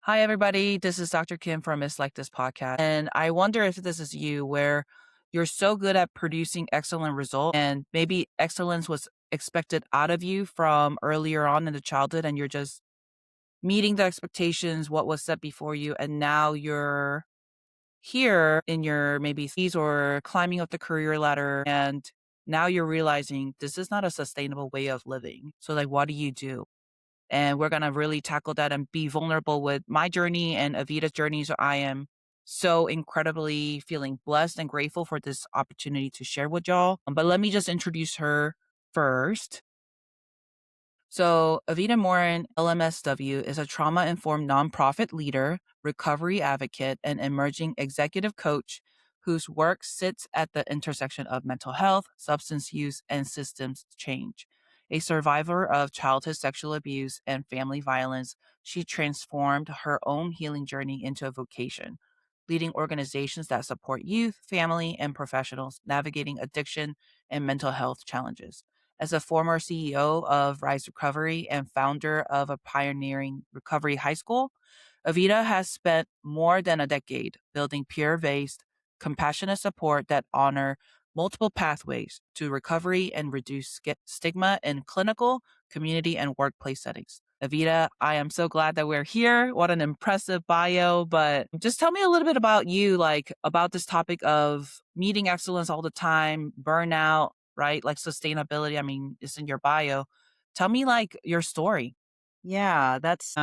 Hi, everybody. This is Dr. Kim from It's Like This podcast. And I wonder if this is you, where you're so good at producing excellent results, and maybe excellence was expected out of you from earlier on in the childhood, and you're just meeting the expectations, what was set before you. And now you're here in your maybe threes or climbing up the career ladder. And now you're realizing this is not a sustainable way of living. So, like, what do you do? And we're going to really tackle that and be vulnerable with my journey and Evita's journey. So I am so incredibly feeling blessed and grateful for this opportunity to share with y'all. But let me just introduce her first. So, Evita Moran, LMSW, is a trauma informed nonprofit leader, recovery advocate, and emerging executive coach whose work sits at the intersection of mental health, substance use, and systems change. A survivor of childhood sexual abuse and family violence, she transformed her own healing journey into a vocation, leading organizations that support youth, family, and professionals navigating addiction and mental health challenges. As a former CEO of Rise Recovery and founder of a pioneering recovery high school, Evita has spent more than a decade building peer-based, compassionate support that honor multiple pathways to recovery and reduce stigma in clinical, community, and workplace settings. Evita, I am so glad that we're here. What an impressive bio. But just tell me a little bit about you, like about this topic of meeting excellence all the time, burnout, right? Like sustainability. I mean, it's in your bio. Tell me like your story. Yeah, that's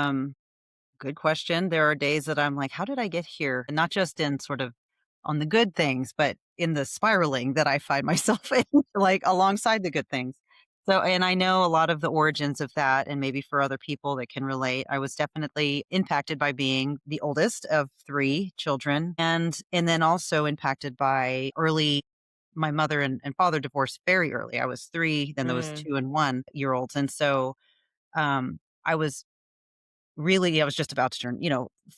good question. There are days that I'm like, how did I get here? And not just in sort of on the good things, but in the spiraling that I find myself in, like alongside the good things. So, and I know a lot of the origins of that, and maybe for other people that can relate, I was definitely impacted by being the oldest of three children, and then also impacted by early. My mother and father divorced very early. I was three, then there was Mm, 2 and 1 year olds, and so I was really, I was just about to turn,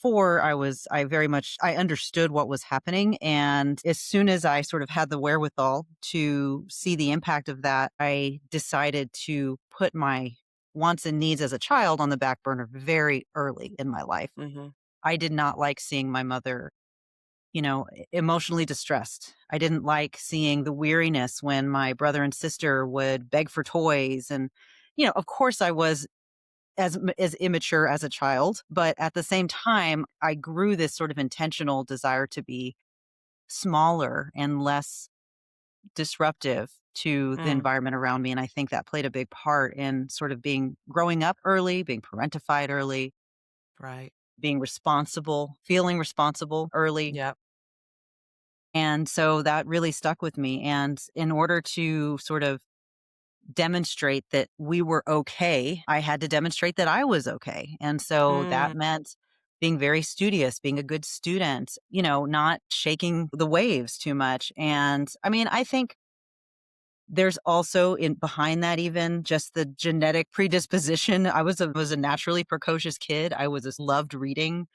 4. I very much I understood what was happening, and as soon as I sort of had the wherewithal to see the impact of that, I decided to put my wants and needs as a child on the back burner very early in my life. mm-hmm. I did not like seeing my mother, emotionally distressed. I didn't like seeing the weariness when my brother and sister would beg for toys, and of course I was as immature as a child, but at the same time, I grew this sort of intentional desire to be smaller and less disruptive to the Mm, environment around me, and I think that played a big part in sort of being growing up early, being parentified early, right. being responsible, feeling responsible early, Yep. and so that really stuck with me, and in order to sort of demonstrate that we were okay, I had to demonstrate that I was okay. And so that Mm, meant being very studious, being a good student, not shaking the waves too much. And I mean, I think there's also in behind that even just the genetic predisposition. I was a naturally precocious kid. I was just loved reading.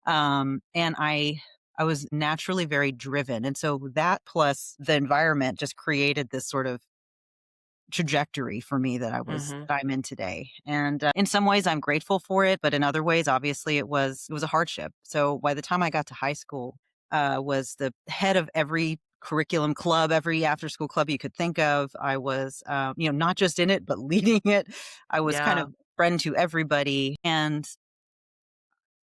And I was naturally very driven. And so that plus the environment just created this sort of trajectory for me mm-hmm. that I'm in today. And in some ways I'm grateful for it, but in other ways obviously it was a hardship. So by the time I got to high school, was the head of every curriculum club, every after school club you could think of. I was not just in it but leading it. I was kind Yeah. of friend to everybody, and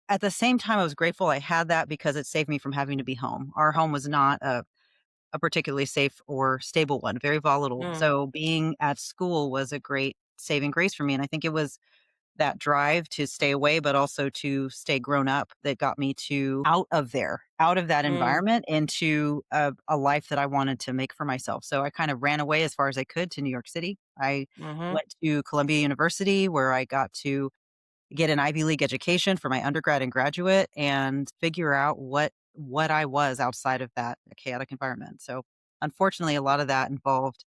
at the same time I was grateful I had that because it saved me from having to be home. Our home was not a particularly safe or stable one, very volatile. Mm, So being at school was a great saving grace for me. And I think it was that drive to stay away, but also to stay grown up that got me to out of there, out of that mm, environment into a life that I wanted to make for myself. So I kind of ran away as far as I could to New York City. I mm-hmm. went to Columbia University where I got to get an Ivy League education for my undergrad and graduate and figure out what I was outside of that chaotic environment. So, unfortunately, a lot of that involved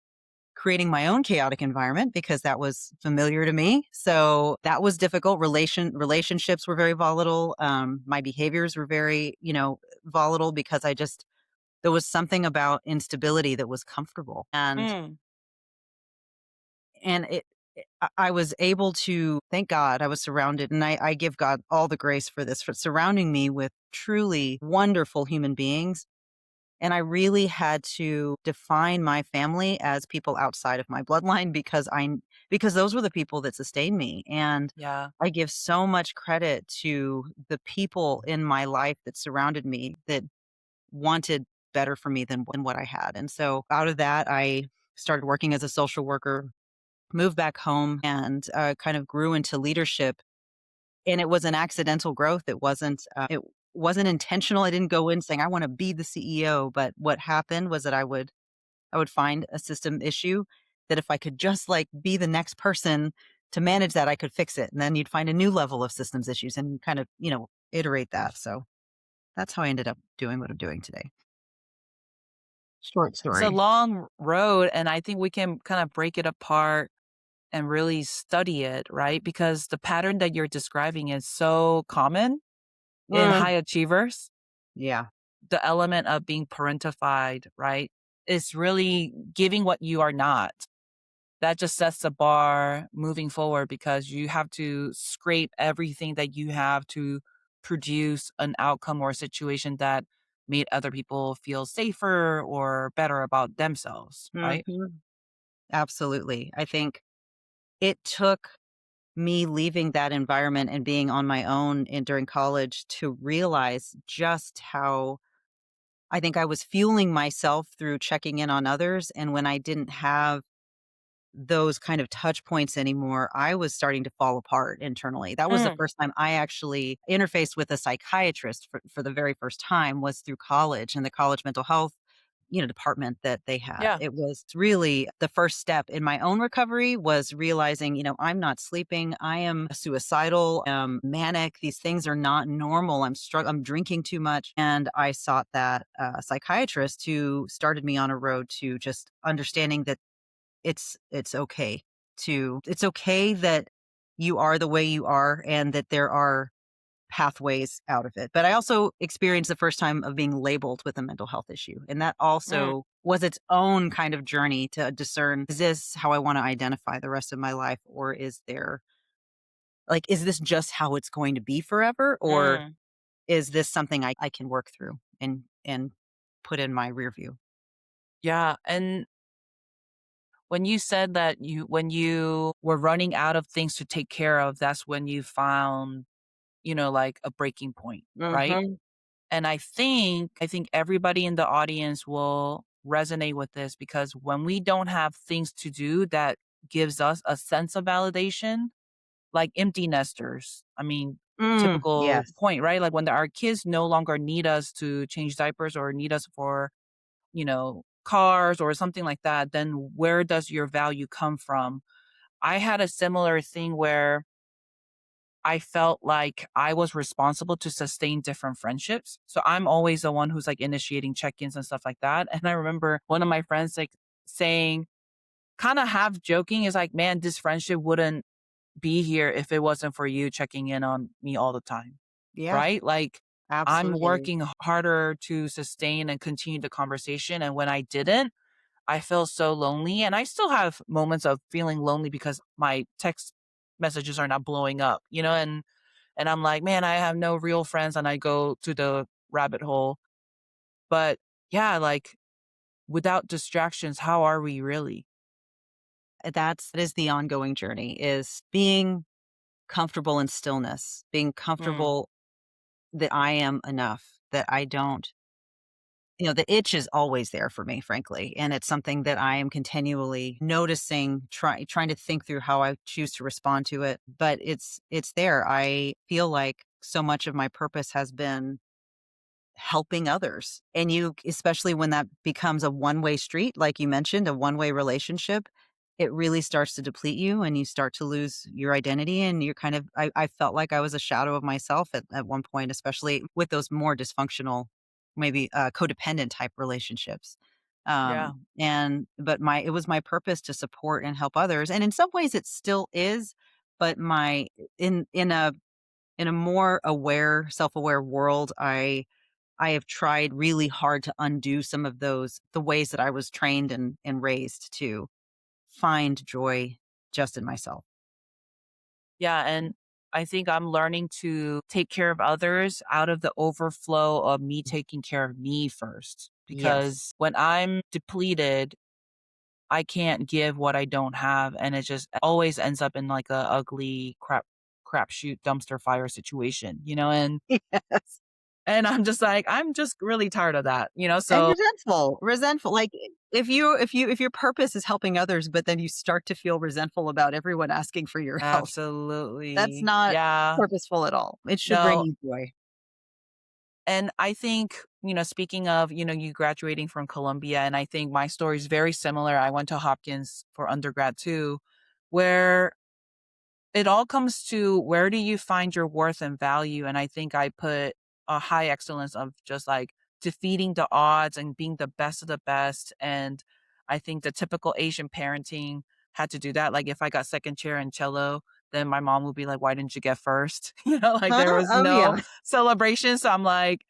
creating my own chaotic environment because that was familiar to me. So, that was difficult. Relationships were very volatile. My behaviors were very, volatile because there was something about instability that was comfortable. And Mm, and I was able to, thank God I was surrounded, and I give God all the grace for this, for surrounding me with truly wonderful human beings. And I really had to define my family as people outside of my bloodline because those were the people that sustained me. And Yeah. I give so much credit to the people in my life that surrounded me that wanted better for me than what I had. And so out of that, I started working as a social worker, moved back home, and kind of grew into leadership. And it was an accidental growth. It wasn't intentional. I didn't go in saying I want to be the CEO. But what happened was that I would find a system issue that if I could just like be the next person to manage that, I could fix it. And then you'd find a new level of systems issues and kind of, iterate that. So that's how I ended up doing what I'm doing today. Short It's a story. long road, and I think we can kind of break it apart and really study it, right? Because the pattern that you're describing is so common in Mm, high achievers. yeah. The element of being parentified, right? Is really giving what you are not. That just sets the bar moving forward because you have to scrape everything that you have to produce an outcome or a situation that made other people feel safer or better about themselves, right? Mhm. Absolutely. I think it took me leaving that environment and being on my own during college to realize just how I think I was fueling myself through checking in on others. And when I didn't have those kind of touch points anymore, I was starting to fall apart internally. That was the Mm, first time I actually interfaced with a psychiatrist for the very first time was through college and the college mental health, department that they had. yeah. It was really the first step in my own recovery was realizing, I'm not sleeping. I am suicidal, manic. These things are not normal. I'm drinking too much. And I sought that psychiatrist who started me on a road to just understanding that it's okay that you are the way you are and that there are pathways out of it. But I also experienced the first time of being labeled with a mental health issue. And that Mm, also was its own kind of journey to discern, is this how I want to identify the rest of my life? Or is this just how it's going to be forever? Or mm. is this something I can work through and put in my rear view? Yeah. And when you said that when you were running out of things to take care of, that's when you found, like a breaking point, right? Hmm. And I think everybody in the audience will resonate with this because when we don't have things to do that gives us a sense of validation, like empty nesters. I mean, typical Yes. point, right? Like when our kids no longer need us to change diapers or need us for, cars or something like that, then where does your value come from? I had a similar thing where I felt like I was responsible to sustain different friendships. So I'm always the one who's like initiating check-ins and stuff like that. And I remember one of my friends like saying, kind of half joking, is like, man, this friendship wouldn't be here if it wasn't for you checking in on me all the time. Yeah, Right? Like I'm absolutely. working harder to sustain and continue the conversation. And when I didn't, I feel so lonely. And I still have moments of feeling lonely because my text messages are not blowing up, and I'm like, "Man, I have no real friends," and I go to the rabbit hole. But yeah, like, without distractions, how are we really? That is the ongoing journey, is being comfortable in stillness, being Mm, comfortable that I am enough, that I don't the itch is always there for me, frankly, and it's something that I am continually noticing, trying to think through how I choose to respond to it, but it's there. I feel like so much of my purpose has been helping others. And especially when that becomes a one-way street, like you mentioned, a one-way relationship, it really starts to deplete you and you start to lose your identity. And you're I felt like I was a shadow of myself at one point, especially with those more dysfunctional, maybe codependent type relationships. yeah. But it was my purpose to support and help others. And in some ways it still is, but in a more self-aware world, I have tried really hard to undo some of the ways that I was trained and raised to find joy just in myself. Yeah, and I think I'm learning to take care of others out of the overflow of me taking care of me first. Yes. Because when I'm depleted, I can't give what I don't have, and it just always ends up in like a ugly crapshoot dumpster fire situation, Yes. and I'm just like, I'm just really tired of that, And so resentful, like, if your purpose is helping others, but then you start to feel resentful about everyone asking for your help, that's absolutely. not Yeah. purposeful at all. It should bring No, you joy. and I think, speaking of, you graduating from Columbia, and I think my story is very similar. I went to Hopkins for undergrad too, where it all comes to where do you find your worth and value? And I think I put a high excellence of just like defeating the odds and being the best of the best. And I think the typical Asian parenting had to do that. Like if I got second chair in cello, then my mom would be like, why didn't you get first? Like Huh? there was Oh, yeah. no celebration. So I'm like,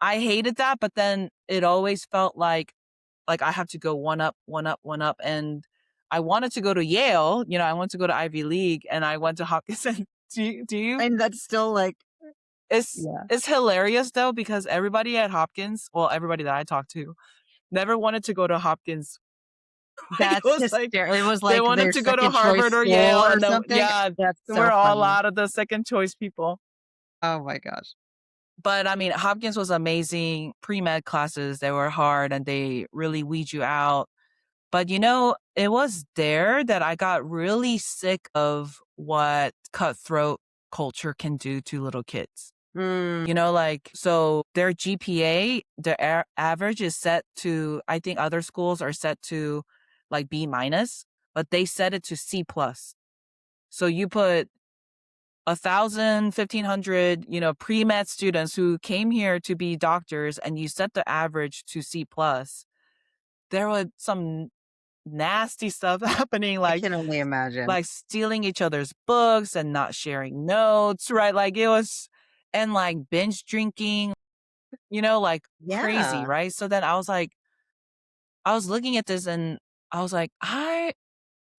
I hated that. But then it always felt like I have to go one up, one up, one up. And I wanted to go to Yale, I wanted to go to Ivy League and I went to Hopkins. And do you And that's still like it's yeah. it's hilarious though because everybody at Hopkins, well, everybody that I talked to never wanted to go to Hopkins. Like it That's was like hysterical. It was they like wanted their to go to second choice Harvard or school Yale or and then something. yeah, That's so we're all funny. out of the second choice people. Oh my gosh. But I mean, Hopkins was amazing. Pre-med classes, they were hard and they really weed you out. But, it was there that I got really sick of what cutthroat culture can do to little kids. Mm, So their GPA, their average is set to, I think other schools are set to like B minus, but they set it to C plus. So you put 1,000, 1,500, pre-med students who came here to be doctors and you set the average to C plus. There was some nasty stuff happening, I like can only imagine. like stealing each other's books and not sharing notes, right? Like it was and like binge drinking, like crazy, Yeah. right? So then I was looking at this and I was like, I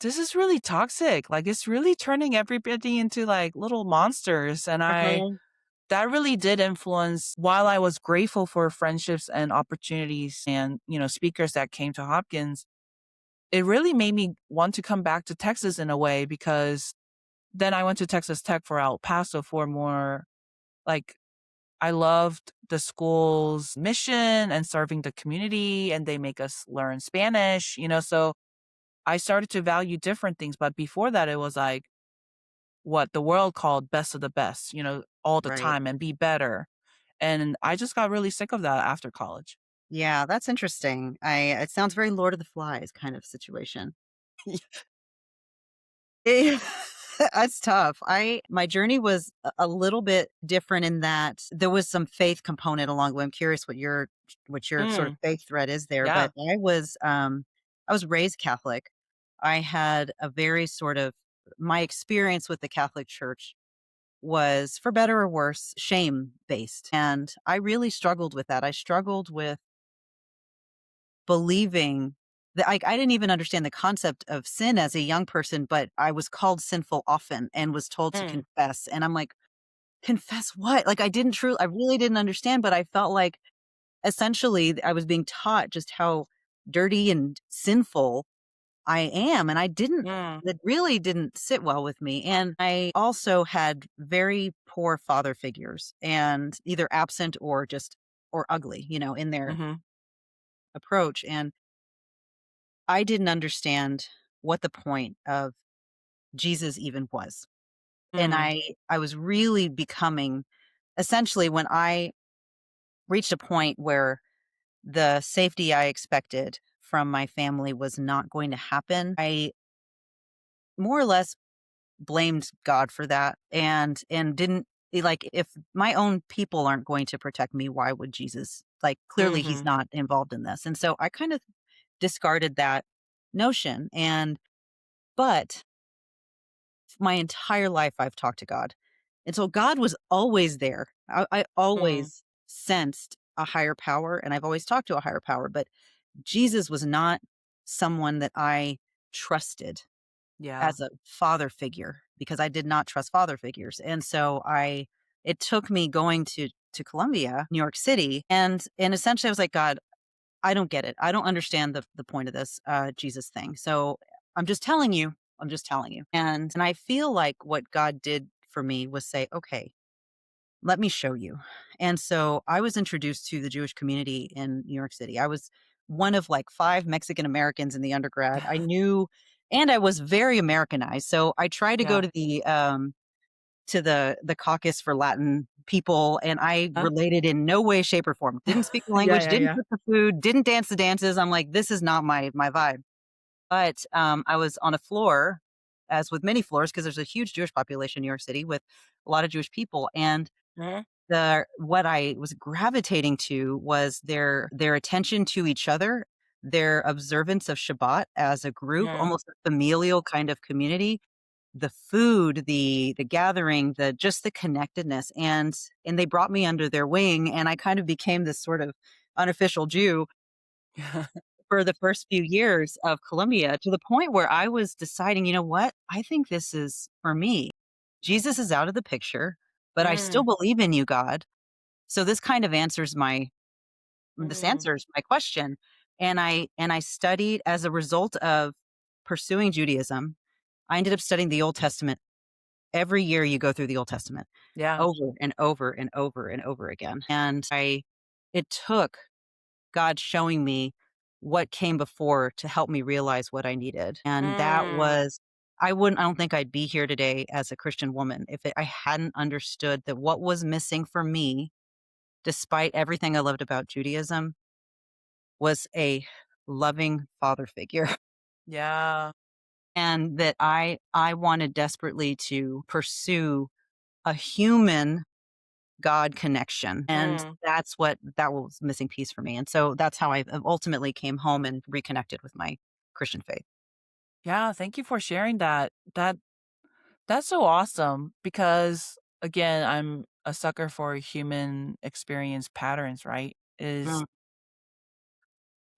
this is really toxic. Like it's really turning everybody into like little monsters. And Uh-huh. that really did influence while I was grateful for friendships and opportunities and, speakers that came to Hopkins. It really made me want to come back to Texas in a way because then I went to Texas Tech for El Paso for more like I loved the school's mission and serving the community and they make us learn Spanish, so I started to value different things. But before that, it was like what the world called best of the best, all the Right. time and be better. And I just got really sick of that after college. Yeah, that's interesting. It sounds very Lord of the Flies kind of situation. Eh, That's tough. I my journey was a little bit different in that there was some faith component along the way. I'm curious what your sort of Mm, faith thread is there, yeah. but I was raised Catholic. I had a very sort of my experience with the Catholic Church was, for better or worse, shame based. And I really struggled with that. I struggled with believing that I didn't even understand the concept of sin as a young person, but I was called sinful often and was told to Mm, confess. And I'm like, confess what? Like I really didn't understand, but I felt like essentially I was being taught just how dirty and sinful I am. And mm, that really didn't sit well with me. And I also had very poor father figures and either absent or ugly, in their mhm, approach. And I didn't understand what the point of Jesus even was. And mm, I was really becoming essentially when I reached a point where the safety I expected from my family was not going to happen, I more or less blamed God for that and didn't like if my own people aren't going to protect me, why would Jesus? Like clearly he's mhm, not involved in this. And so I kind of discarded that notion but my entire life I've talked to God. And so God was always there. I mm, always sensed a higher power and I've always talked to a higher power, but Jesus was not someone that I trusted. Yeah. as a father figure because I did not trust father figures. And so it took me going to Columbia, New York City, and essentially I was like, God, I don't get it. I don't understand the point of this Jesus thing. So I'm just telling you. I'm just telling you. And I feel like what God did for me was say, okay, let me show you. And so I was introduced to the Jewish community in New York City. I was one of like 5 Mexican Americans in the undergrad. I knew, and I was very Americanized. So I tried to go Yeah. to the caucus for Latin people, and I Huh? related in no way, shape, or form. Didn't speak the Yeah, language, yeah, didn't yeah. cook the food, didn't dance the dances. I'm like, this is not my vibe. But I was on a floor, as with many floors, because there's a huge Jewish population in New York City with a lot of Jewish people, and Mhm. the what I was gravitating to was their attention to each other, their observance of Shabbat as a group, Mhm. almost a familial kind of community, the food, the gathering, the just the connectedness, and they brought me under their wing, and I kind of became this sort of unofficial Jew for the first few years of Columbia to the point where I was deciding, you know what? I think this is for me. Jesus is out of the picture, but I still Mm, believe in you, God. So this mm, answers my question. And I studied as a result of pursuing Judaism. I ended up studying the Old Testament. Every year you go through the Old Testament yeah. over and over and over and over again. And I it took God showing me what came before to help me realize what I needed. And that Mm, was I don't think I'd be here today as a Christian woman if I hadn't understood that what was missing for me, despite everything I loved about Judaism, was a loving father figure. yeah. And that I wanted desperately to pursue a human God connection, and Mm, that was missing piece for me, and so that's how I ultimately came home and reconnected with my Christian faith. yeah, thank you for sharing that. That's so awesome because, again, I'm a sucker for human experience patterns, right? Is Mm,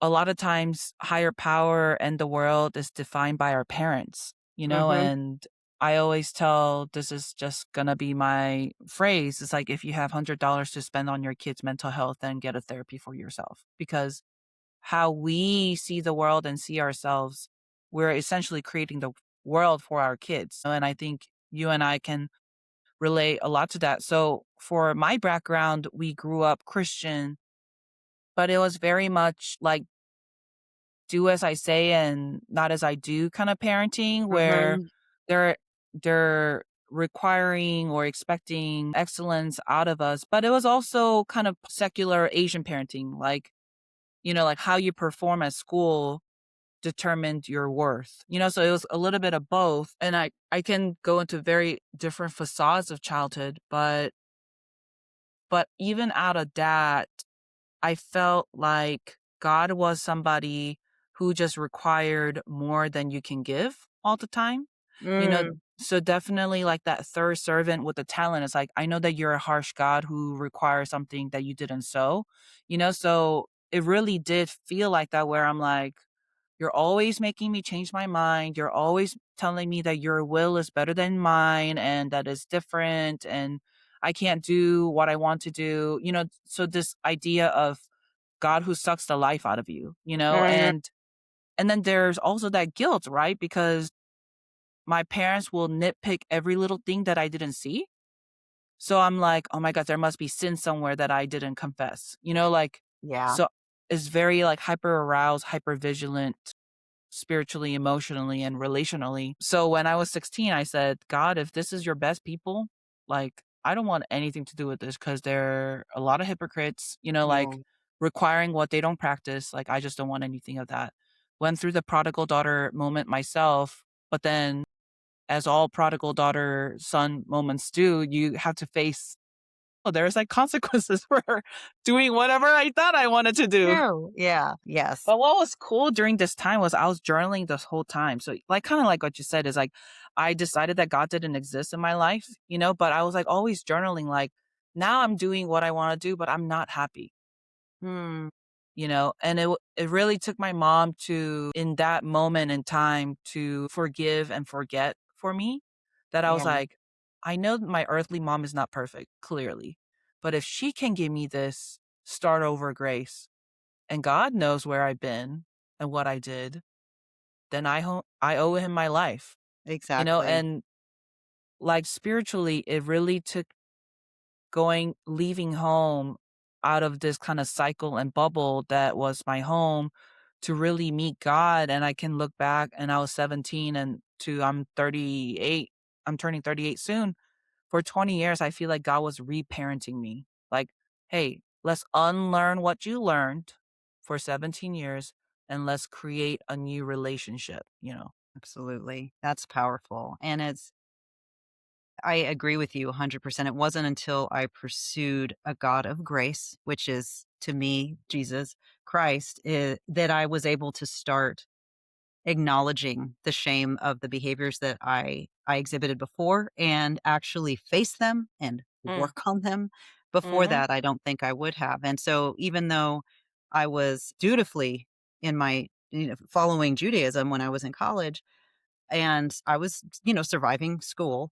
a lot of times higher power and the world is defined by our parents, mhm, and I always tell this is just gonna be my phrase. It's like if you have $100 to spend on your kids' mental health, then get a therapy for yourself. Because how we see the world and see ourselves, we're essentially creating the world for our kids. And I think you and I can relate a lot to that. So for my background, we grew up Christian, but it was very much like do as I say and not as I do kind of parenting where mhm, they're they're requiring or expecting excellence out of us. But it was also kind of secular Asian parenting, like, like how you perform at school determined your worth. So it was a little bit of both. And I can go into very different facades of childhood, but even out of that, I felt like God was somebody who just required more than you can give all the time. You know, mm, so definitely like that third servant with the talent. It's like, I know that you're a harsh God who requires something that you didn't sow, so it really did feel like that where I'm like, you're always making me change my mind. You're always telling me that your will is better than mine and that is different and I can't do what I want to do. So this idea of God who sucks the life out of you, mhm, and then there's also that guilt, right? Because my parents will nitpick every little thing that I didn't see. So I'm like, "Oh my god, there must be sin somewhere that I didn't confess." yeah, So it's very like hyper aroused, hyper vigilant spiritually, emotionally, and relationally. So when I was 16, I said, "God, if this is your best people, like, I don't want anything to do with this because there are a lot of hypocrites, yeah, requiring what they don't practice. Like, I just don't want anything of that." Went through the prodigal daughter moment myself, but then as all prodigal daughter son moments do, you have to face, oh, there's like consequences for doing whatever I thought I wanted to do. true, yeah, yes, But what was cool during this time was I was journaling this whole time. So, like, kind of like what you said is like, I decided that God didn't exist in my life, but I was like always journaling, like, now I'm doing what I want to do, but I'm not happy. hmm, and it really took my mom to in that moment in time to forgive and forget for me, that I was Yeah, like, I know that my earthly mom is not perfect, clearly, but if she can give me this start over grace, and God knows where I've been and what I did, then I owe him my life, exactly. and like spiritually, it really took leaving home out of this kind of cycle and bubble that was my home to really meet God. And I can look back and I was 17 and to I'm 38. I'm turning 38 soon. For 20 years, I feel like God was reparenting me. Like, hey, let's unlearn what you learned for 17 years and let's create a new relationship. Absolutely. That's powerful. And I agree with you 100%. It wasn't until I pursued a God of grace, which is to me, Jesus Christ, that I was able to start acknowledging the shame of the behaviors that I exhibited before and actually face them and Mm, work on them. Before mhm, that, I don't think I would have. And so even though I was dutifully in my following Judaism when I was in college and I was, surviving school,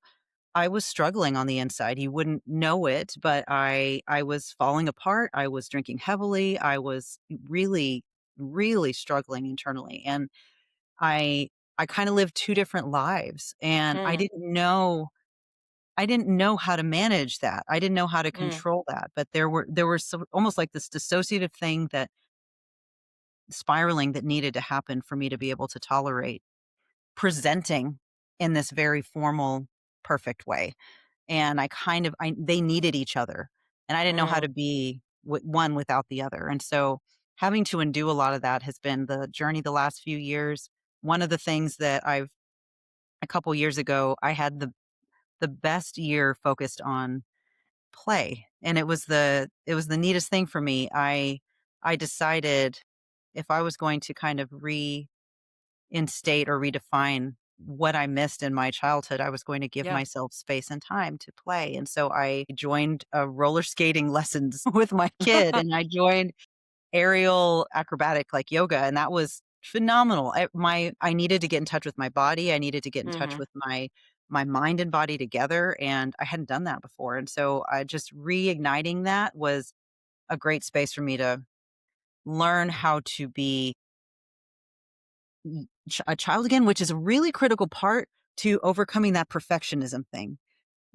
I was struggling on the inside. You wouldn't know it, but I was falling apart. I was drinking heavily. I was really, really struggling internally. And I I kinda lived 2 different lives, and mm, I didn't know how to manage that. I didn't know how to mm, control that, but there were some almost like this dissociative thing that spiraling that needed to happen for me to be able to tolerate presenting in this very formal, perfect way. And I they needed each other, and I didn't know how mm. to be one without the other, and so having to undo a lot of that has been the journey the last few years. One of the things that I've a couple years ago, I had the best year focused on play, and it was the neatest thing for me. I decided if I was going to kind of reinstate or redefine what I missed in my childhood, I was going to give Yeah. myself space and time to play, and so I joined, roller skating lessons with my kid, and I joined aerial acrobatic, like yoga, and that was phenomenal. I needed to get in touch with my body, I needed to get in touch Mhm. with my mind and body together, and I hadn't done that before, and so, just reigniting that was a great space for me to learn how to be a child again, which is a really critical part to overcoming that perfectionism thing,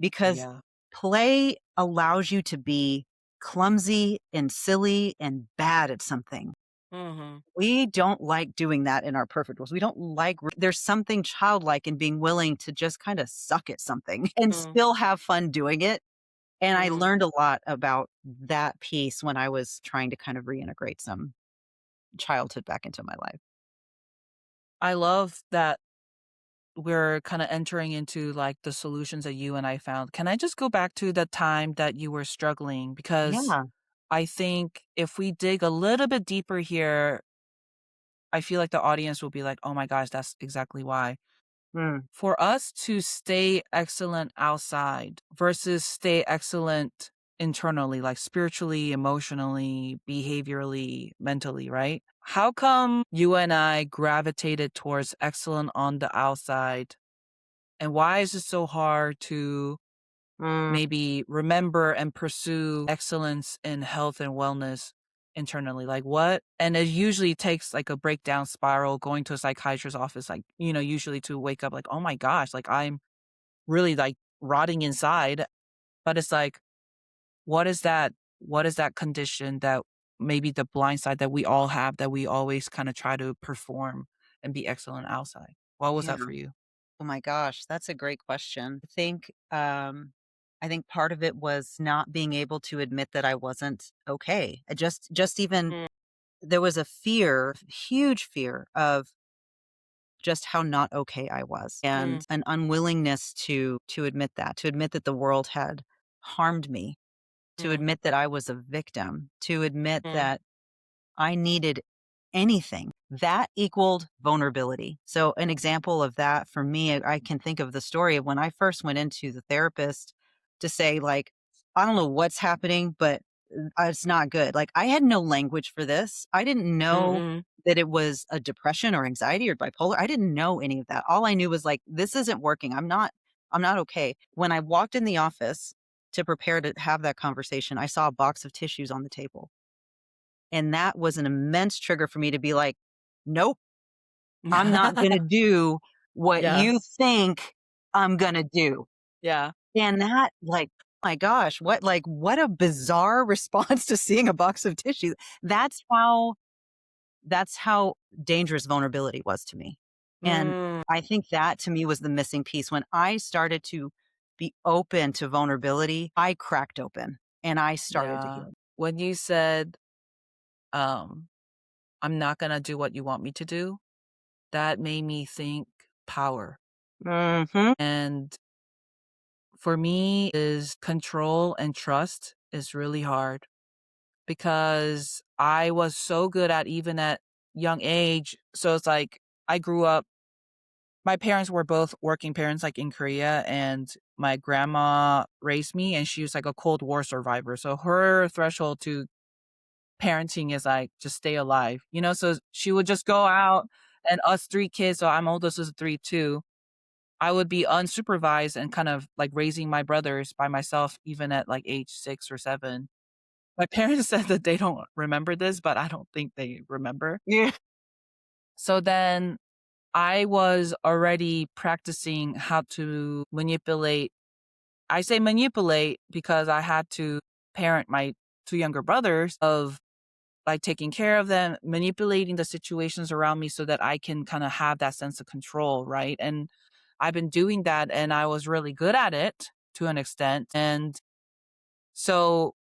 because Yeah. play allows you to be clumsy and silly and bad at something. Mhm. We don't like doing that in our perfect worlds. We don't like there's something childlike in being willing to just kinda suck at something and Mm, still have fun doing it, and I mhm. learned a lot about that piece when I was trying to kind of reintegrate some childhood back into my life. I love that we're kinda entering into, like, the solutions that you and I found. Can I just go back to the time that you were struggling? Because Yeah. I think if we dig a little bit deeper here, I feel like the audience will be like, "Oh my gosh, that's exactly why." Mm, For us to stay excellent outside versus stay excellent internally, like spiritually, emotionally, behaviorally, mentally, right? How come you and I gravitated towards excellent on the outside? And why is it so hard to mm, maybe remember and pursue excellence in health and wellness internally? Like what? And it usually takes like a breakdown spiral going to a psychiatrist's office, like, usually to wake up like, oh my gosh, like I'm really like rotting inside. But it's like, what is that? What is that condition that maybe the blind side that we all have that we always kind of try to perform and be excellent outside? What was yeah. that for you? Oh my gosh, that's a great question. I think part of it was not being able to admit that I wasn't okay. Just even Mm, there was a fear, huge fear of just how not okay I was mm, and an unwillingness to admit that, to admit that the world had harmed me, to mm, admit that I was a victim, to admit mm, that I needed anything. That equaled vulnerability. So an example of that for me, I can think of the story of when I first went into the therapist to say like, I don't know what's happening, but it's not good. Like, I had no language for this. I didn't know Mm-mm. that it was a depression or anxiety or bipolar. I didn't know any of that. All I knew was like, this isn't working. I'm not okay. When I walked in the office to prepare to have that conversation, I saw a box of tissues on the table. And that was an immense trigger for me to be like, nope, I'm not going to do what Yeah. you think I'm going to do. Yeah. And that, like, my gosh, what a bizarre response to seeing a box of tissue. That's how that's how dangerous vulnerability was to me. And Mm, I think that to me was the missing piece. When I started to be open to vulnerability, I cracked open and I started to yeah. heal. When you said, um, "I'm not gonna do what you want me to do," that made me think power. Mhm. And for me is control and trust is really hard because I was so good at even at young age. So it's like I grew up my parents were both working parents like in Korea and my grandma raised me and she was like a Cold War survivor. So her threshold to parenting is like just stay alive, you know? So she would just go out and us three kids, so I'm oldest is three too. I would be unsupervised and kind of like raising my brothers by myself even at like age 6 or 7. My parents said that they don't remember this, but I don't think they remember. Yeah. So then I was already practicing how to manipulate. I say manipulate because I had to parent my 2 younger brothers of like taking care of them, manipulating the situations around me so that I can kind of have that sense of control, right? And I've been doing that and I was really good at it to an extent. And so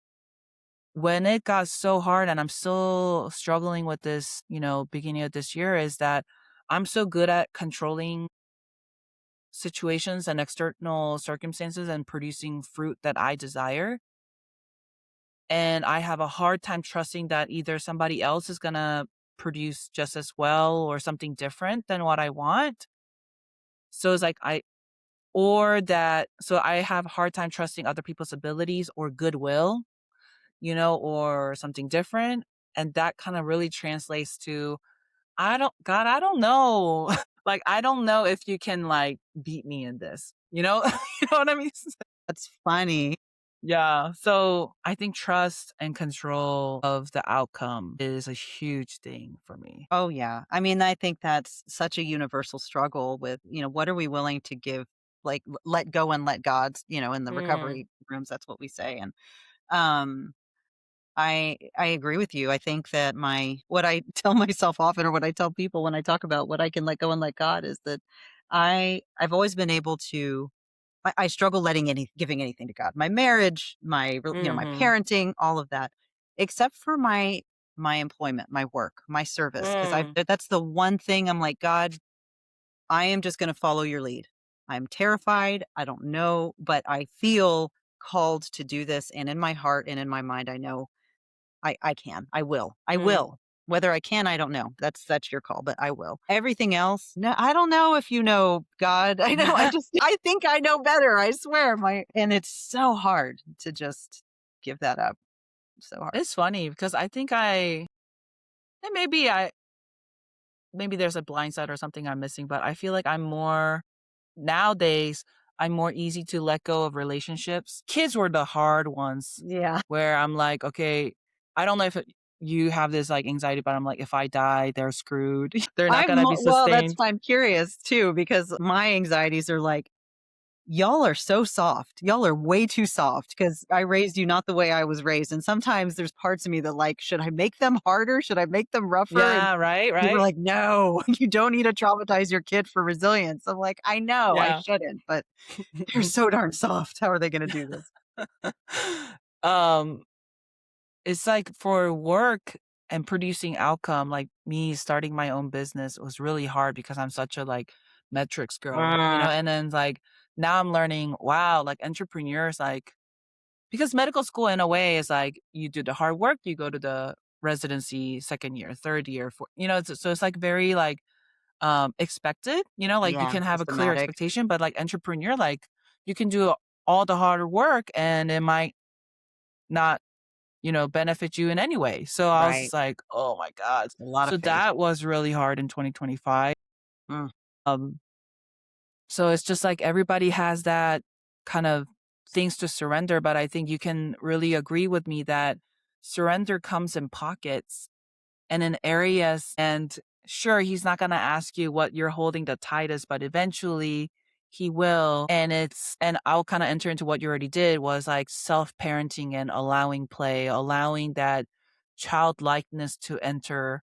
when it got so hard and I'm still struggling with this, beginning of this year is that I'm so good at controlling situations and external circumstances and producing fruit that I desire. And I have a hard time trusting that either somebody else is going to produce just as well or something different than what I want. So it's like so I have a hard time trusting other people's abilities or goodwill, or something different. And that kind of really translates to, God, I don't know. Like, I don't know if you can like beat me in this, you know what I mean? That's funny. Yeah. So I think trust and control of the outcome is a huge thing for me. Oh, yeah. I mean, I think that's such a universal struggle with, what are we willing to give, like, let go and let God, in the Mm, recovery rooms, that's what we say. And um, I agree with you. I think that what I tell myself often or what I tell people when I talk about what I can let go and let God is that I've always been able to I struggle giving anything to God. My marriage, my mhm, parenting, all of that, except for my employment, my work, my service, because I mm, that's the one thing I'm like, God, I am just going to follow your lead. I'm terrified. I don't know, but I feel called to do this, and in my heart and in my mind, I know I can. I will. I mm. will. Whether I can, I don't know. That's your call, but I will. Everything else, no, I don't know if you know God. I know. I think I know better. I swear. And it's so hard to just give that up. So hard. It's funny because I think and maybe there's a blind side or something I'm missing, but I feel like nowadays, I'm more easy to let go of relationships. Kids were the hard ones Yeah. where I'm like, okay, I don't know if you have this like anxiety, but I'm like, if I die, they're screwed. They're not going to be Well, that's sustained. why I'm curious too, because my anxieties are like, y'all are so soft. Y'all are way too soft because I raised you not the way I was raised. And sometimes there's parts of me that like, should I make them harder? Should I make them rougher? And Yeah, right, you were right. like, no, you don't need to traumatize your kid for resilience. I'm like, I know I Yeah. shouldn't, but they're so darn soft. How are they going to do this? um, it's like for work and producing outcome, like me starting my own business was really hard because I'm such a like metrics girl, Uh, and then like now I'm learning, wow, like entrepreneurs, like because medical school in a way is like you do the hard work, you go to the residency second year, third year, so it's like very like expected, like you yeah, can have a clear systematic. expectation, but like entrepreneur, like you can do all the hard work and it might not benefit you in any way. So I was Right. just like, oh my God. A lot of So faith. that was really hard in 2025. Mm. Um, so it's just like everybody has that kind of things to surrender, but I think you can really agree with me that surrender comes in pockets and in areas. And sure, he's not going to ask you what you're holding the tightest, but eventually he will. And I'll kind of enter into what you already did was like self-parenting and allowing play, allowing that childlikeness to enter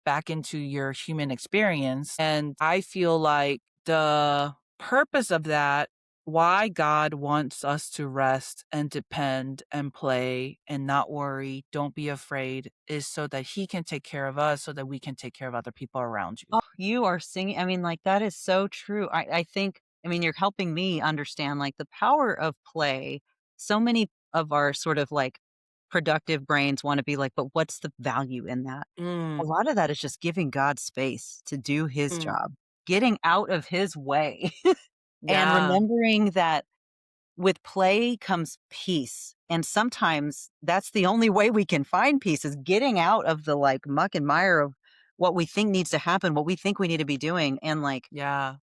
back into your human experience. And I feel like the purpose of that, why God wants us to rest and depend and play and not worry, don't be afraid, is so that He can take care of us so that we can take care of other people around you. Oh, you are singing. I mean, like, that is so true. I think, I mean, you're helping me understand like the power of play. So many of our sort of like productive brains want to be like, but what's the value in that? A Mm, lot of that is just giving God space to do his mm, job, getting out of his way, and yeah, remembering that with play comes peace. And sometimes that's the only way we can find peace is getting out of the like muck and mire of what we think needs to happen, what we think we need to be doing, and like, yeah,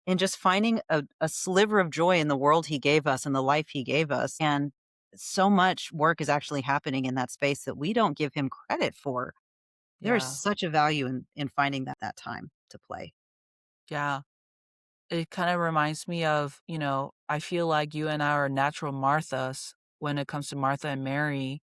and just finding a sliver of joy in the world he gave us and the life he gave us. And so much work is actually happening in that space that we don't give him credit for. There is yeah, such a value in finding that time to play. yeah. It kind of reminds me of, I feel like you and I are natural Marthas when it comes to Martha and Mary,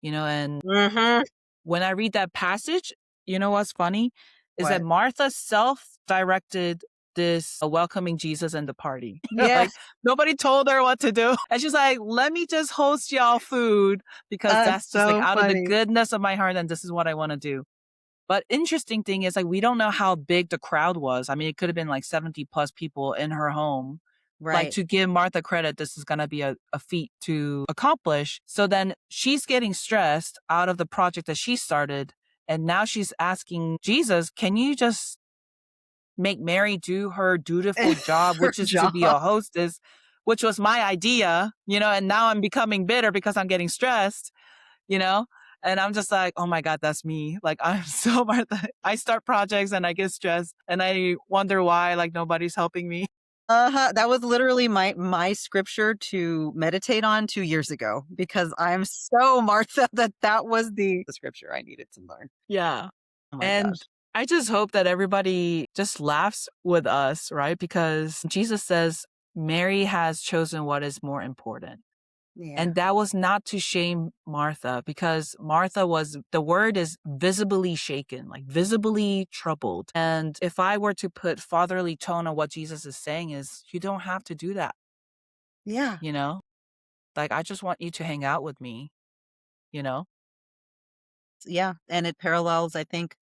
and Mhm. when I read that passage, you know what's funny? Is that What? Martha self-directed this welcoming Jesus and the party. Like, Yes. nobody told her what to do. And she's like, let me just host y'all food because That's that's just like so out of the funny. goodness of my heart and this is what I want to do. But interesting thing is like we don't know how big the crowd was. I mean, it could have been like 70 plus people in her home. Like Right. to give Martha credit, this is gonna be a feat to accomplish. So then she's getting stressed out of the project that she started. And now she's asking Jesus, can you just make Mary do her dutiful job, Her which is to job. be a hostess, which was my idea, and now I'm becoming bitter because I'm getting stressed you know? And I'm just like, oh my God, that's me. Like I'm so Martha. I start projects and I get stressed and I wonder why like nobody's helping me. Uh-huh, that was literally my scripture to meditate on 2 years ago because I'm so Martha that was the scripture I needed to learn. Yeah. Oh my And gosh. I just hope that everybody just laughs with us, right? Because Jesus says Mary has chosen what is more important. Yeah. And that was not to shame Martha because Martha the word is visibly shaken, like visibly troubled. And if I were to put fatherly tone on what Jesus is saying is, you don't have to do that, Yeah. you know? Like, I just want you to hang out with me, you know? Yeah, and it parallels, I think,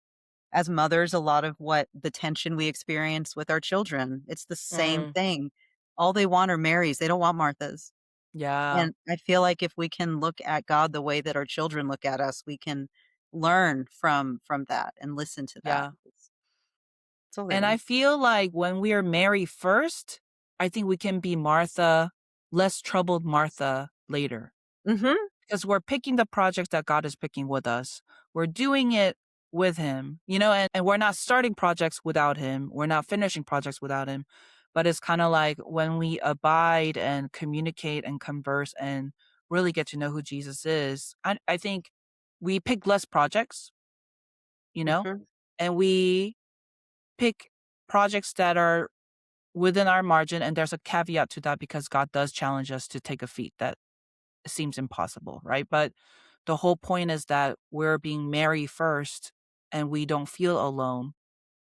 as mothers, a lot of what the tension we experience with our children. It's the same Mm, thing. All they want are Marys, they don't want Marthas. yeah, And I feel like if we can look at God the way that our children look at us, we can learn from that and listen to that. yeah. It's a And I living. feel like when we are Mary first, I think we can be Martha, less troubled Martha later. Mhm. Because we're picking the projects that God is picking with us. We're doing it with Him, and we're not starting projects without Him. We're not finishing projects without Him. But it's kind of like when we abide and communicate and converse and really get to know who Jesus is, I think we pick less projects, you know, Mhm. and we pick projects that are within our margin. And there's a caveat to that because God does challenge us to take a feat that seems impossible, right? But the whole point is that we're being Mary first and we don't feel alone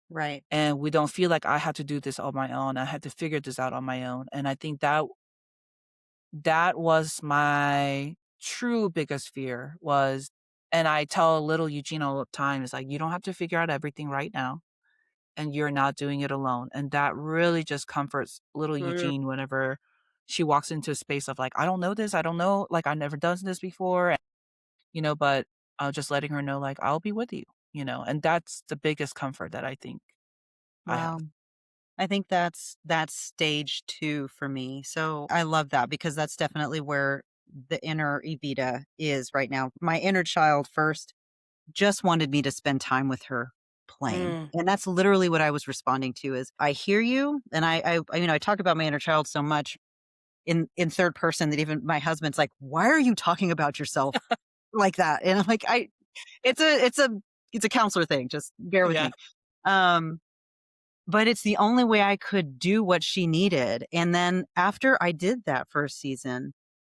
Right. and we don't feel like I had to do this on my own. I had to figure this out on my own. And I think that was my true biggest fear was, and I tell little Eugene all the time, is like, you don't have to figure out everything right now and you're not doing it alone. And that really just comforts little Mm. Eugene whenever she walks into a space of like, I don't know this. I don't know. Like, I've never done this before. But just letting her know, like, I'll be with you, and that's the biggest comfort that I think I have. Wow. I think that's stage 2 for me. So I love that because that's definitely where the inner Evita is right now. My inner child first just wanted me to spend time with her playing. Mm. And that's literally what I was responding to is I hear you. And I talk about my inner child so much in third person that even my husband's like, why are you talking about yourself like that? And I'm like, it's a counselor thing. Just bear with Yeah. me. Um, but it's the only way I could do what she needed. And then after I did that first season,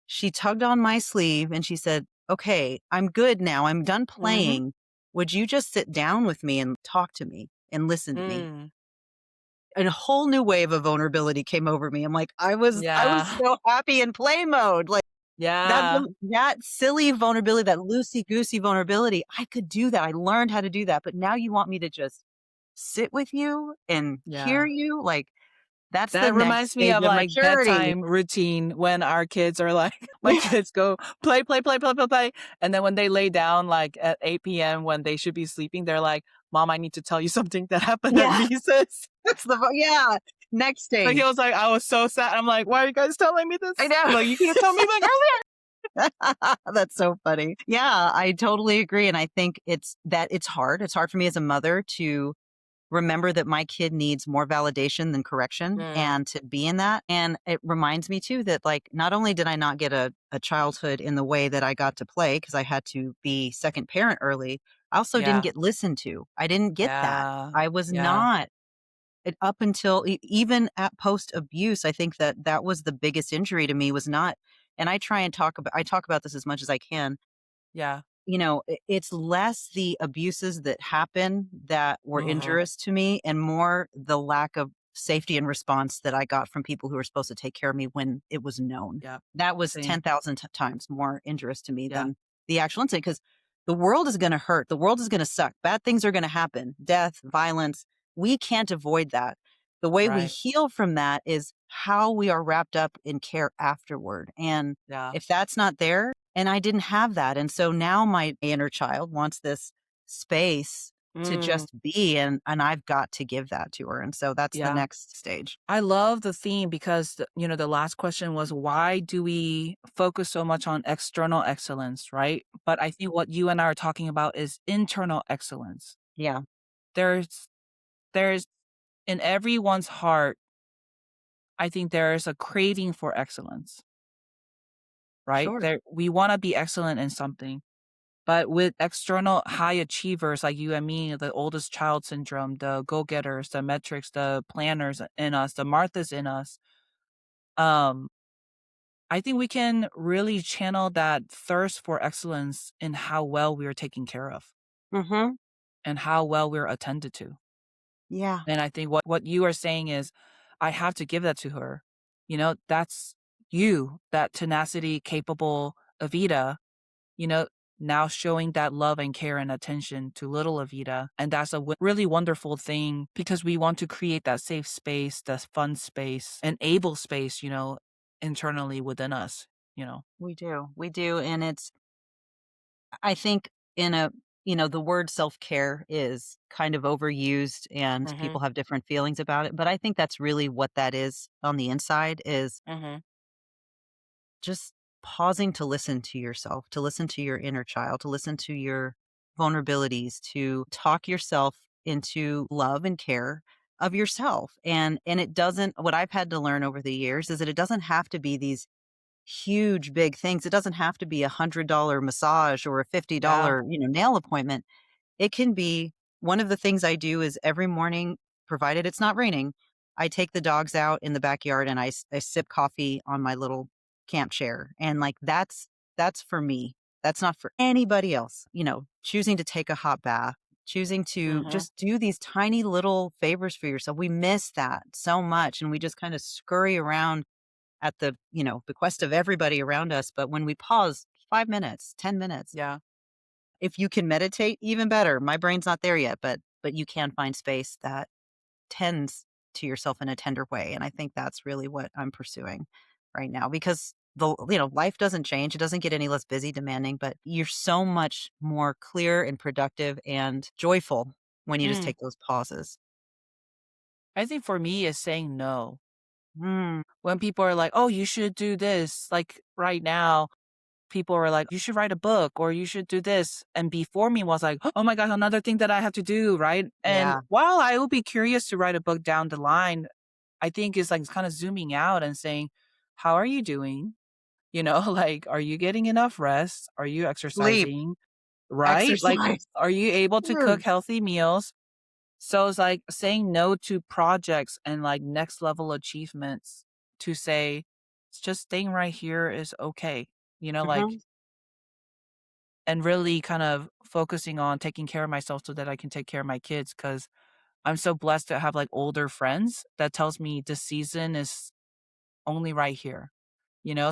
she tugged on my sleeve and she said, okay, I'm good now. I'm done Mhm. playing. Would you just sit down with me and talk to me and listen to me? Mm. And a whole new wave of vulnerability came over me. I'm like, I was Yeah. so happy in play mode. Like Yeah. that silly vulnerability, that loosey goosey vulnerability, I could do that. I learned how to do that. But now you want me to just sit with you and hear Yeah. you? Like that's the That next reminds me stage of, of like, maturity. bedtime routine when our kids are like my kids go, "Play, play, play, play, play, play," and then when they lay down, like, at 8 p.m. when they should be sleeping, they're like, "Mom, I need to tell you something that happened at Yeah. recess." That's yeah. Next Like, he stage. was like, "I was so sad." I'm like, "Why are you guys telling me I this?" know. Like, "You could have told me, like, earlier." That's so funny. Yeah, I totally agree. And I think it's hard. It's hard for me as a mother to remember that my kid needs more validation than correction Mm. and to be in that. And it reminds me too that like not only did I not get a childhood in the way that I got to play because I had to be second parent early, I also didn't Yeah. get listened to. I didn't get that. Yeah. I was Yeah. not up until even at post abuse. I think that that was the biggest injury to me was not, and I talk about this as much as I can. Yeah. It's less the abuses that happen that were Mhm. injurious to me and more the lack of safety and response that I got from people who were supposed to take care of me when it was known. Yeah. That was Same. 10,000 times more injurious to me Yeah. than the actual incident because the world is going to hurt. The world is going to suck. Bad things are going to happen. Death, violence. We can't avoid that. The way we Right. heal from that is how we are wrapped up in care afterward. And Yeah. if that's not there, and I didn't have that. And so now my inner child wants this space to Mm. just be and I've got to give that to her. And so that's the Yeah. next stage. I love the theme because the last question was why do we focus so much on external excellence, right? But I think what you and I are talking about is internal excellence. Yeah, There's in everyone's heart, I think there is a craving for excellence, right? sure. There we want to be excellent in something. But with external high achievers like you and me, the oldest child syndrome, the go-getters, the metrics, the planners in us, the Marthas in us, um I think we can really channel that thirst for excellence in how well we are taken care of Mhm. and how well we're attended to. Yeah, And I think what you are saying is, I have to give that to her. That's you, that tenacity, capable Evita, you know, now showing that love and care and attention to little Evita. And that's a really wonderful thing because we want to create that safe space, that fun space, and able space, internally within us, you know. we do. We do. And I think in the word self-care is kind of overused and Mhm. people have different feelings about it. But I think that's really what that is on the inside is Mhm. just pausing to listen to yourself, to listen to your inner child, to listen to your vulnerabilities, to talk yourself into love and care of yourself. And it doesn't what I've had to learn over the years is that it doesn't have to be these huge big things. It doesn't have to be $100 massage or a Yeah. $50, nail appointment. It can be one of the things I do is every morning, provided it's not raining, I take the dogs out in the backyard and I sip coffee on my little camp chair. And like that's for me. That's not for anybody else. Choosing to take a hot bath, choosing to Mhm. just do these tiny little favors for yourself. We miss that so much and we just kind of scurry around at the bequest of everybody around us. But when we pause 5 minutes, 10 minutes, Yeah. if you can meditate, even better. My brain's not there yet, but you can find space that tends to yourself in a tender way, and I think that's really what I'm pursuing right now because life doesn't change. It doesn't get any less busy, demanding, but you're so much more clear and productive and joyful when you just Mm. take those pauses. I think for me, it's saying no. Mm, When people are like, "Oh, you should do this," like, right now people were like, you should write a book or you should do this. And before me was like, oh my gosh, another thing that I have to do. Right. And Yeah. while I will be curious to write a book down the line, I think it's like kind of zooming out and saying, how are you doing? Like, are you getting enough rest? Are you Sleep, exercising? Right? Like, exercise. are you able to cook Mm. healthy meals? So it's like saying no to projects and like next level achievements to say, it's just staying right here is okay. Like, Mhm. and really kind of focusing on taking care of myself so that I can take care of my kids. Cause I'm so blessed to have like older friends that tells me this season is only right here,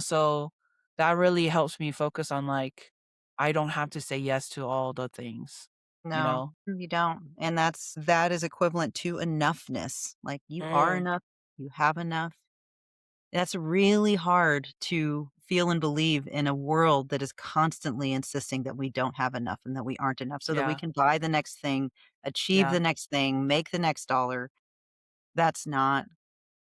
So that really helps me focus on like, I don't have to say yes to all the things, you No, know? you don't, and that is equivalent to enoughness, like, you are Mm, enough, you have enough. That's really hard to feel and believe in a world that is constantly insisting that we don't have enough and that we aren't enough so that we yeah, can buy the next thing, achieve yeah, the next thing, make the next dollar. That's not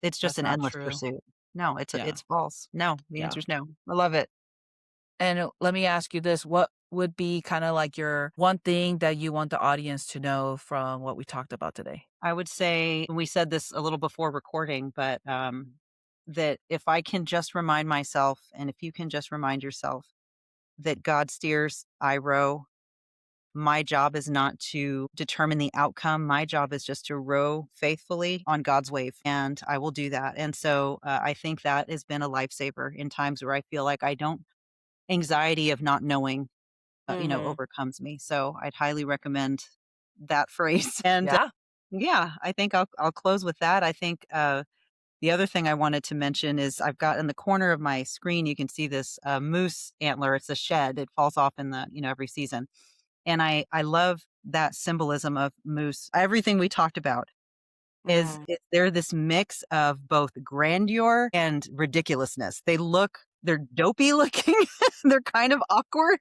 it's just that's an not endless true. pursuit. No, Yeah, it's false. No, the yeah. answer is no. I love it. And let me ask you this, what would be kinda like your one thing that you want the audience to know from what we talked about today? I would say we said this a little before recording, but, that if I can just remind myself, and if you can just remind yourself that God steers, I row. My job is not to determine the outcome. My job is just to row faithfully on God's wave, and I will do that. And so I think that has been a lifesaver in times where I feel like I don't anxiety of not knowing, Mhm. overcomes me. So I'd highly recommend that phrase. And Yeah. yeah, I think I'll close with that. I think the other thing I wanted to mention is I've got in the corner of my screen, you can see this moose antler. It's a shed. It falls off in the, every season. And I love that symbolism of moose. Everything we talked about Mm. they're this mix of both grandeur and ridiculousness. They're dopey looking. They're kind of awkward,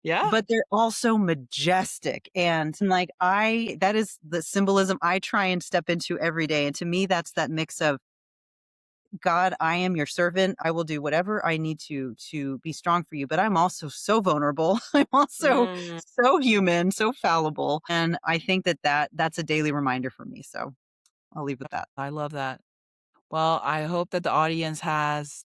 Yeah. but they're also majestic. And like that is the symbolism I try and step into every day. And to me, that's that mix of God, I am your servant. I will do whatever I need to be strong for you. But I'm also so vulnerable. I'm also Mm. so human, so fallible. And I think that's a daily reminder for me. So I'll leave with that. I love that. Well, I hope that the audience has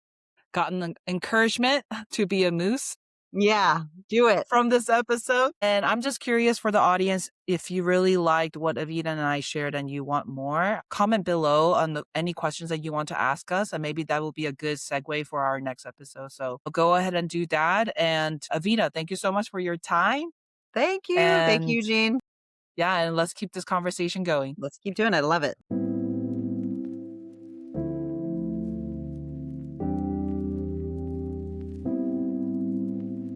gotten encouragement to be a moose Yeah, do it. from this episode. And I'm just curious for the audience, if you really liked what Avita and I shared and you want more, comment below on any questions that you want to ask us. And maybe that will be a good segue for our next episode. So go ahead and do that. And Avita, thank you so much for your time. Thank you. Thank you, And Eugene. yeah, and let's keep this conversation going. Let's keep doing it. I love it.